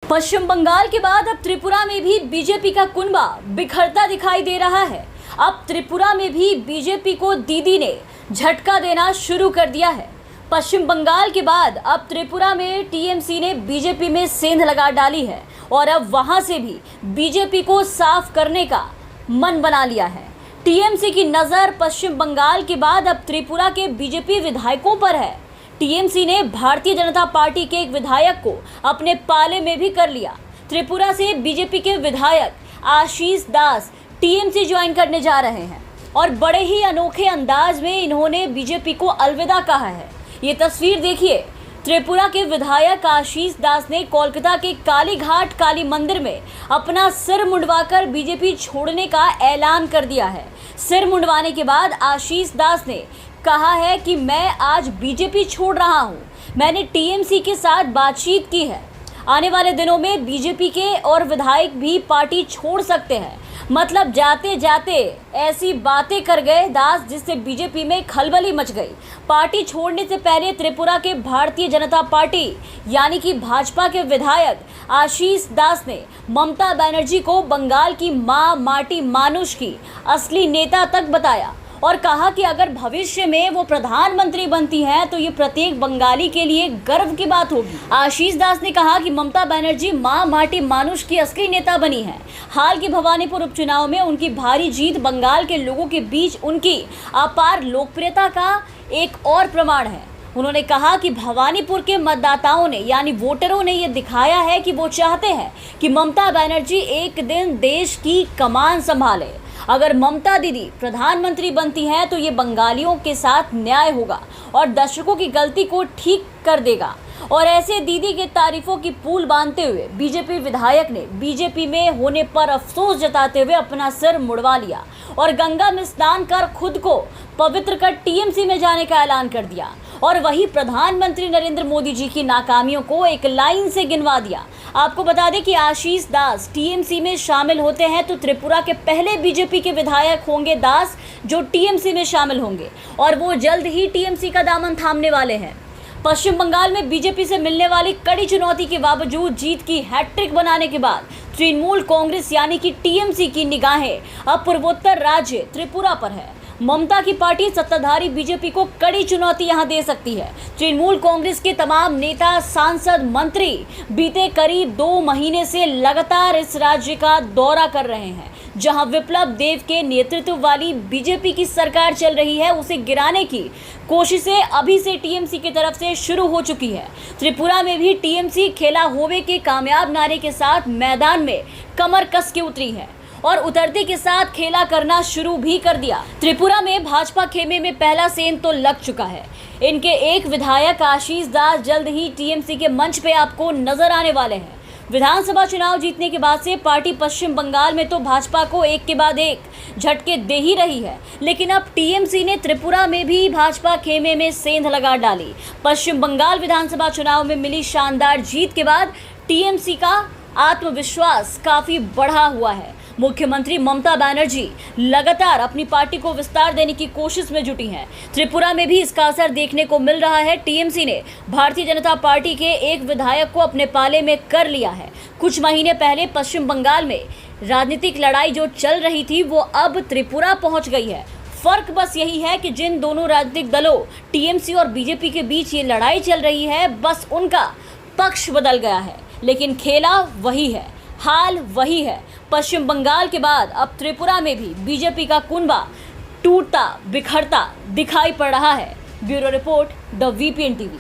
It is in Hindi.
पश्चिम बंगाल के बाद अब त्रिपुरा में भी बीजेपी का कुनबा बिखरता दिखाई दे रहा है। अब त्रिपुरा में भी बीजेपी को दीदी ने झटका देना शुरू कर दिया है। पश्चिम बंगाल के बाद अब त्रिपुरा में टीएमसी ने बीजेपी में सेंध लगा डाली है और अब वहां से भी बीजेपी को साफ करने का मन बना लिया है। टीएमसी की नज़र पश्चिम बंगाल के बाद अब त्रिपुरा के बीजेपी विधायकों पर है। टीएमसी ने भारतीय जनता पार्टी के एक विधायक को अपने पाले में भी कर लिया। त्रिपुरा से बीजेपी के विधायक आशीष दास टीएमसी ज्वाइन करने जा रहे हैं और बड़े ही अनोखे अंदाज में इन्होंने बीजेपी को अलविदा कहा है। ये तस्वीर देखिए, त्रिपुरा के विधायक आशीष दास ने कोलकाता के कालीघाट काली मंदिर में अपना सिर मुंडवाकर बीजेपी छोड़ने का ऐलान कर दिया है। सिर मुंडवाने के बाद आशीष दास ने कहा है कि मैं आज बीजेपी छोड़ रहा हूं। मैंने टीएमसी के साथ बातचीत की है। आने वाले दिनों में बीजेपी के और विधायक भी पार्टी छोड़ सकते हैं। मतलब जाते जाते ऐसी बातें कर गए दास जिससे बीजेपी में खलबली मच गई। पार्टी छोड़ने से पहले त्रिपुरा के भारतीय जनता पार्टी यानी कि भाजपा के विधायक आशीष दास ने ममता बनर्जी को बंगाल की मां माटी मानुष की असली नेता तक बताया और कहा कि अगर भविष्य में वो प्रधानमंत्री बनती हैं तो ये प्रत्येक बंगाली के लिए गर्व की बात होगी। आशीष दास ने कहा कि ममता बनर्जी मां माटी मानुष की असली नेता बनी है। हाल के भवानीपुर उपचुनाव में उनकी भारी जीत बंगाल के लोगों के बीच उनकी अपार लोकप्रियता का एक और प्रमाण है। उन्होंने कहा कि भवानीपुर के मतदाताओं ने यानी वोटरों ने ये दिखाया है कि वो चाहते हैं कि ममता बनर्जी एक दिन देश की कमान संभाले। अगर ममता दीदी प्रधानमंत्री बनती हैं तो ये बंगालियों के साथ न्याय होगा और दर्शकों की गलती को ठीक कर देगा। और ऐसे दीदी के तारीफों की पूल बांधते हुए बीजेपी विधायक ने बीजेपी में होने पर अफसोस जताते हुए अपना सिर मुड़वा लिया और गंगा में स्नान कर खुद को पवित्र कर टीएमसी में जाने का ऐलान कर दिया और वही प्रधानमंत्री नरेंद्र मोदी जी की नाकामियों को एक लाइन से गिनवा दिया। आपको बता दें कि आशीष दास टीएमसी में शामिल होते हैं तो त्रिपुरा के पहले बीजेपी के विधायक होंगे दास जो टीएमसी में शामिल होंगे और वो जल्द ही टीएमसी का दामन थामने वाले हैं। पश्चिम बंगाल में बीजेपी से मिलने वाली कड़ी चुनौती के बावजूद जीत की हैट्रिक बनाने के बाद तृणमूल कांग्रेस यानी कि टीएमसी की निगाहें अब पूर्वोत्तर राज्य त्रिपुरा पर है। ममता की पार्टी सत्ताधारी बीजेपी को कड़ी चुनौती यहां दे सकती है। तृणमूल कांग्रेस के तमाम नेता, सांसद, मंत्री बीते करीब 2 महीने से लगातार इस राज्य का दौरा कर रहे हैं। जहां विप्लव देव के नेतृत्व वाली बीजेपी की सरकार चल रही है, उसे गिराने की कोशिशें अभी से टीएमसी की तरफ से शुरू हो चुकी है। त्रिपुरा में भी टीएमसी खेला होवे के कामयाब नारे के साथ मैदान में कमर कस के उतरी है और उतरते के साथ खेला करना शुरू भी कर दिया। त्रिपुरा में भाजपा खेमे में पहला सेंध तो लग चुका है। इनके एक विधायक आशीष दास जल्द ही टीएमसी के मंच पे आपको नजर आने वाले हैं। विधानसभा चुनाव जीतने के बाद से पार्टी पश्चिम बंगाल में तो भाजपा को एक के बाद एक झटके दे ही रही है, लेकिन अब टीएमसी ने त्रिपुरा में भी भाजपा खेमे में सेंध लगा डाली। पश्चिम बंगाल विधानसभा चुनाव में मिली शानदार जीत के बाद टीएमसी का आत्मविश्वास काफी बढ़ा हुआ है। मुख्यमंत्री ममता बनर्जी लगातार अपनी पार्टी को विस्तार देने की कोशिश में जुटी हैं। त्रिपुरा में भी इसका असर देखने को मिल रहा है। टीएमसी ने भारतीय जनता पार्टी के एक विधायक को अपने पाले में कर लिया है। कुछ महीने पहले पश्चिम बंगाल में राजनीतिक लड़ाई जो चल रही थी वो अब त्रिपुरा पहुंच गई है। फर्क बस यही है कि जिन दोनों राजनीतिक दलों टीएमसी और बीजेपी के बीच ये लड़ाई चल रही है, बस उनका पक्ष बदल गया है, लेकिन खेला वही है, हाल वही है। पश्चिम बंगाल के बाद अब त्रिपुरा में भी बीजेपी का कुनबा टूटता बिखरता दिखाई पड़ रहा है। Bureau report, the VPN TV.